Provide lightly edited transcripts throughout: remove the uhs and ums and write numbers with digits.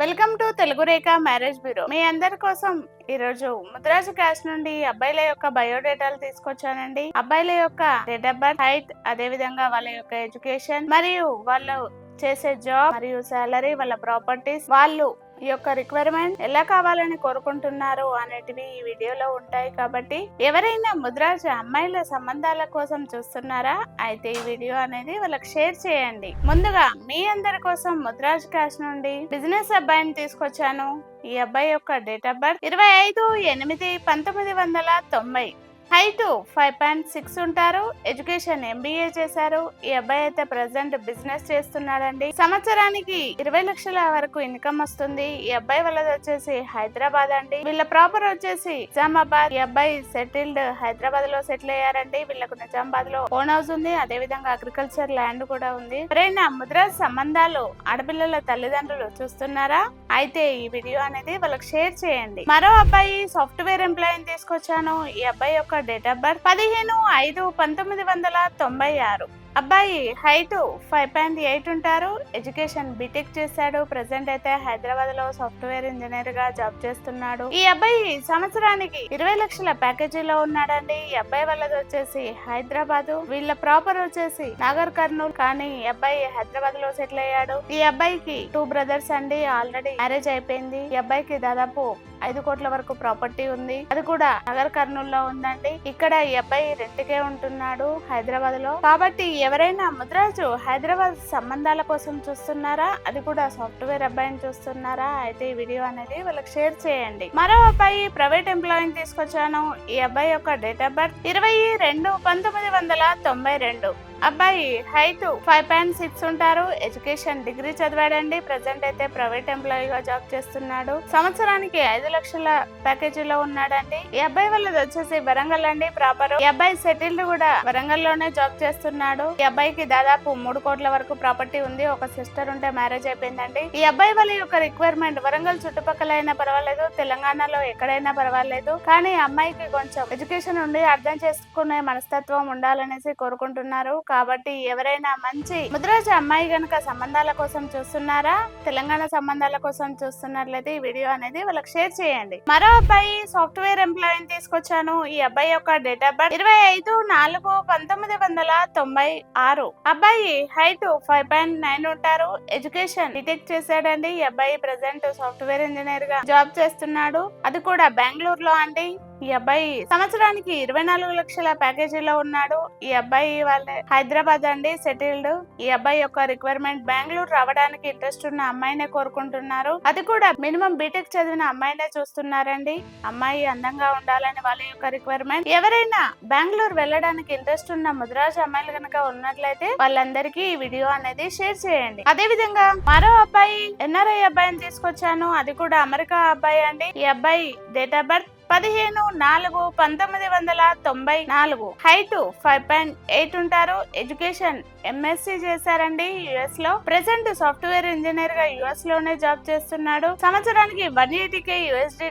Welcome to Telugu Rekha marriage bureau. మీ అందరి కోసం ఈ రోజు ముద్రాజ్ క్యాస్ట్ నుండి అబ్బాయిల యొక్క బయోడేటాలు తీసుకొచ్చానండి. అబ్బాయిల యొక్క డేట్ ఆఫ్ బర్త్, హైట్, అదే విధంగా వాళ్ళ యొక్క ఎడ్యుకేషన్ మరియు వాళ్ళు చేసే జాబ్ మరియు సాలరీ, వాళ్ళ ప్రాపర్టీస్, వాళ్ళు ఈ యొక్క రిక్వైర్మెంట్ ఎలా కావాలని కోరుకుంటున్నారు అనేటివి ఈ వీడియోలో ఉంటాయి. కాబట్టి ఎవరైనా ముద్రాజ్ అమ్మాయిల సంబంధాల కోసం చూస్తున్నారా అయితే ఈ వీడియో అనేది వాళ్ళకి షేర్ చేయండి. ముందుగా మీ అందరి కోసం ముద్రాజ్ క్యాస్ట్ నుండి బిజినెస్ అబ్బాయిని తీసుకొచ్చాను. ఈ అబ్బాయి యొక్క డేట్ ఆఫ్ బర్త్ 25/8/1990. హైట్ 5.6 ఉంటారు. ఎడ్యుకేషన్ MBA చేశారు. ఈ అబ్బాయి అయితే ప్రెసెంట్ బిజినెస్ చేస్తున్నాడండి. సంవత్సరానికి 20 లక్షల వరకు ఇన్కమ్ వస్తుంది. ఈ అబ్బాయి వాళ్ళది వచ్చేసి హైదరాబాద్ అండి. వీళ్ళ ప్రాపర్ వచ్చేసి నిజామాబాద్. ఈ అబ్బాయి సెటిల్డ్ హైదరాబాద్ లో సెటిల్ అయ్యారండి. వీళ్ళకు నిజామాబాద్ లో ఓన్ హౌస్ ఉంది. అదే విధంగా అగ్రికల్చర్ ల్యాండ్ కూడా ఉంది. ఎవరైనా ముద్రాజ్ సంబంధాలు ఆడపిల్లల తల్లిదండ్రులు చూస్తున్నారా అయితే ఈ వీడియో అనేది వాళ్ళకి షేర్ చేయండి. మరో అబ్బాయి సాఫ్ట్వేర్ ఎంప్లాయీని తీసుకొచ్చాను. ఈ అబ్బాయి యొక్క డేట్ ఆఫ్ బర్త్ 15/5/1996. అబ్బాయి హైట్ 5.8 ఉంటారు. ఎడ్యుకేషన్ బీటెక్ చేశాడు. ప్రెసెంట్ అయితే హైదరాబాద్ లో సాఫ్ట్వేర్ ఇంజనీర్ గా జాబ్ చేస్తున్నాడు. ఈ అబ్బాయి సంవత్సరానికి 20 లక్షల ప్యాకేజీలో ఉన్నాడండి. ఈ అబ్బాయి వాళ్ళది వచ్చేసి హైదరాబాద్. వీళ్ళ ప్రాపర్ వచ్చేసి నాగర్ కర్నూల్, కానీ ఈ అబ్బాయి హైదరాబాద్ లో సెటిల్ అయ్యాడు. ఈ అబ్బాయికి 2 బ్రదర్స్ అండి. ఆల్రెడీ మ్యారేజ్ అయిపోయింది. ఈ అబ్బాయికి దాదాపు 5 కోట్ల వరకు ప్రాపర్టీ ఉంది. అది కూడా నగర్ కర్నూల్ లో ఉందండి. ఇక్కడ ఈ అబ్బాయి రెంట్కే ఉంటున్నాడు హైదరాబాద్ లో. కాబట్టి ఎవరైనా ముద్రాజు హైదరాబాద్ సంబంధాల కోసం చూస్తున్నారా, అది కూడా సాఫ్ట్వేర్ అబ్బాయిని చూస్తున్నారా అయితే ఈ వీడియో అనేది వాళ్ళకి షేర్ చేయండి. మరో అబ్బాయి ప్రైవేట్ ఎంప్లాయీని తీసుకొచ్చాను. ఈ అబ్బాయి యొక్క డేట్ ఆఫ్ బర్త్ 22/2/1992. అబ్బాయి హైట్ 5.6 ఉంటారు. ఎడ్యుకేషన్ డిగ్రీ చదివాడండి. ప్రెసెంట్ అయితే ప్రైవేట్ ఎంప్లాయీగా జాబ్ చేస్తున్నాడు. సంవత్సరానికి 5 లక్షల ప్యాకేజీలో ఉన్నాడండి. ఈ అబ్బాయి వాళ్ళది వచ్చేసి వరంగల్ అండి ప్రాపర్. ఈ అబ్బాయి సెటిల్డ్ కూడా వరంగల్ లోనే జాబ్ చేస్తున్నాడు. ఈ అబ్బాయికి దాదాపు 3 కోట్ల వరకు ప్రాపర్టీ ఉంది. ఒక సిస్టర్ ఉంటే మ్యారేజ్ అయిపోయిందండి. ఈ అబ్బాయి వాళ్ళ యొక్క రిక్వైర్మెంట్ వరంగల్ చుట్టుపక్కల అయినా పర్వాలేదు, తెలంగాణలో ఎక్కడైనా పర్వాలేదు, కానీ అమ్మాయికి కొంచెం ఎడ్యుకేషన్ ఉండి అర్థం చేసుకునే మనస్తత్వం ఉండాలనేసి కోరుకుంటున్నారు. కాబట్టి ఎవరైనా మంచి ముద్రాజ్ అమ్మాయి గనక సంబంధాల కోసం చూస్తున్నారా, తెలంగాణ సంబంధాల కోసం చూస్తున్నట్లయితే ఈ వీడియో అనేది వాళ్ళకి షేర్ చేయండి. మరో అబ్బాయి సాఫ్ట్వేర్ ఎంప్లాయీని తీసుకొచ్చాను. ఈ అబ్బాయి యొక్క డేట్ ఆఫ్ బర్త్ 25/4/1996. అబ్బాయి హైట్ 5.9 ఉంటారు. ఎడ్యుకేషన్ బీటెక్ చేశాడండి. ఈ అబ్బాయి ప్రెసెంట్ సాఫ్ట్వేర్ ఇంజనీర్ గా జాబ్ చేస్తున్నాడు. అది కూడా బెంగళూరు లో అండి. ఈ అబ్బాయి సంవత్సరానికి 24 లక్షల ప్యాకేజీలో ఉన్నాడు. ఈ అబ్బాయి వాళ్ళ హైదరాబాద్ అండి సెటిల్డ్. ఈ అబ్బాయి యొక్క రిక్వైర్మెంట్ బెంగళూరు రావడానికి ఇంట్రెస్ట్ ఉన్న అమ్మాయినే కోరుకుంటున్నారు. అది కూడా మినిమం బీటెక్ చదివిన అమ్మాయినే చూస్తున్నారండి. అమ్మాయి అందంగా ఉండాలని వాళ్ళ యొక్క రిక్వైర్మెంట్. ఎవరైనా బెంగళూరు వెళ్ళడానికి ఇంట్రెస్ట్ ఉన్న ముద్రాజ్ అమ్మాయిలు కనుక ఉన్నట్లయితే వాళ్ళందరికీ ఈ వీడియో అనేది షేర్ చేయండి. అదే విధంగా మరో అబ్బాయి NRI అబ్బాయిని తీసుకొచ్చాను. అది కూడా అమెరికా అబ్బాయి అండి. ఈ అబ్బాయి డేట్ ఆఫ్ బర్త్ 15/4/1994. హైట్ 5.8 ఉంటారు. ఎడ్యుకేషన్ MSc చేశారండి US లో. ప్రెసెంట్ సాఫ్ట్వేర్ ఇంజనీర్ గా US లోనే జాబ్ చేస్తున్నాడు. సంవత్సరానికి 180K USD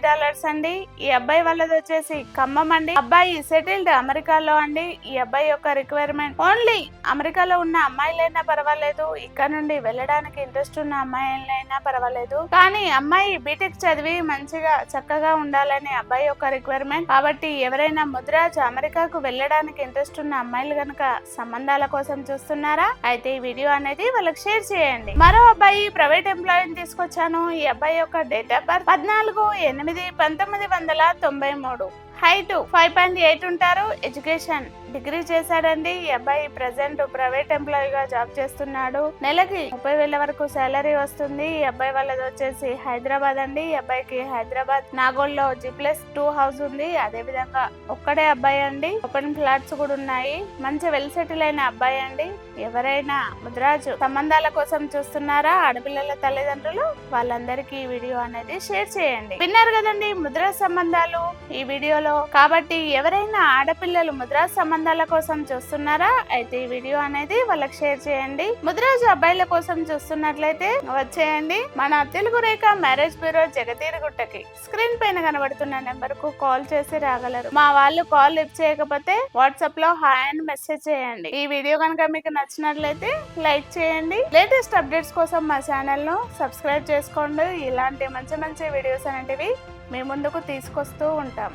అండి. ఈ అబ్బాయి వాళ్ళది వచ్చేసి ఖమ్మం అండి. అబ్బాయి సెటిల్డ్ అమెరికాలో అండి. ఈ అబ్బాయి యొక్క రిక్వైర్మెంట్ ఓన్లీ అమెరికాలో ఉన్న అమ్మాయిలైనా పర్వాలేదు, ఇక్కడ నుండి వెళ్ళడానికి ఇంట్రెస్ట్ ఉన్న అమ్మాయిలైనా పర్వాలేదు, కానీ అమ్మాయి బీటెక్ చదివి మంచిగా చక్కగా ఉండాలని అబ్బాయి యొక్క రిక్వైర్మెంట్. కాబట్టి ఎవరైనా ముద్రాజ్ అమెరికాకు వెళ్ళడానికి ఇంట్రెస్ట్ ఉన్న అమ్మాయిలు గనక సంబంధాల కోసం చూస్తున్నారా అయితే ఈ వీడియో అనేది వాళ్ళకి షేర్ చేయండి. మరో అబ్బాయి ప్రైవేట్ ఎంప్లాయీని తీసుకొచ్చాను. ఈ అబ్బాయి యొక్క డేట్ ఆఫ్ బర్త్ 14/8/1993. హైట్ 5.8 ఉంటారు. ఎడ్యుకేషన్ డిగ్రీ చేశాడండి. ఈ అబ్బాయి ప్రెసెంట్ ప్రైవేట్ ఎంప్లాయీగా జాబ్ చేస్తున్నాడు. నెలకి 30,000 వరకు సాలరీ వస్తుంది. ఈ అబ్బాయి వాళ్ళది వచ్చేసి హైదరాబాద్ అండి. ఈ అబ్బాయికి హైదరాబాద్ నాగోల్లో G+2 హౌస్ ఉంది. అదే విధంగా ఒక్కడే అబ్బాయి అండి. ఓపెన్ ఫ్లాట్స్ కూడా ఉన్నాయి. మంచి వెల్ సెటిల్ అయిన అబ్బాయి అండి. ఎవరైనా ముద్రాజు సంబంధాల కోసం చూస్తున్నారా ఆడపిల్లల తల్లిదండ్రులు వాళ్ళందరికీ ఈ వీడియో అనేది షేర్ చేయండి. విన్నారు కదండి ముద్రాజ్ సంబంధాలు ఈ వీడియోలో. కాబట్టి ఎవరైనా ఆడపిల్లలు ముద్రాజ్ సంబంధాలు సంబంధాల కోసం చూస్తున్నారా? అయితే ఈ వీడియో అనేది వాళ్ళకి షేర్ చేయండి. ముదిరాజు అబ్బాయిల కోసం చూస్తున్నట్లయితే వచ్చేయండి మన Telugu Rekha marriage bureau జగతీరుగుట్టకి. Screen పైన కనబడుతున్న నెంబర్ కు కాల్ చేసి రాగలరు. మా వాళ్ళు కాల్ లిఫ్ట్ చేయకపోతే వాట్సాప్ లో హాయ్ అని మెసేజ్ చేయండి. ఈ వీడియో కనుక మీకు నచ్చినట్లయితే లైక్ చేయండి. లేటెస్ట్ అప్డేట్స్ కోసం మా ఛానల్ ను సబ్స్క్రైబ్ చేసుకోండి. ఇలాంటి మంచి మంచి వీడియోస్ అనేటివి మీ ముందుకు తీసుకొస్తూ ఉంటాం.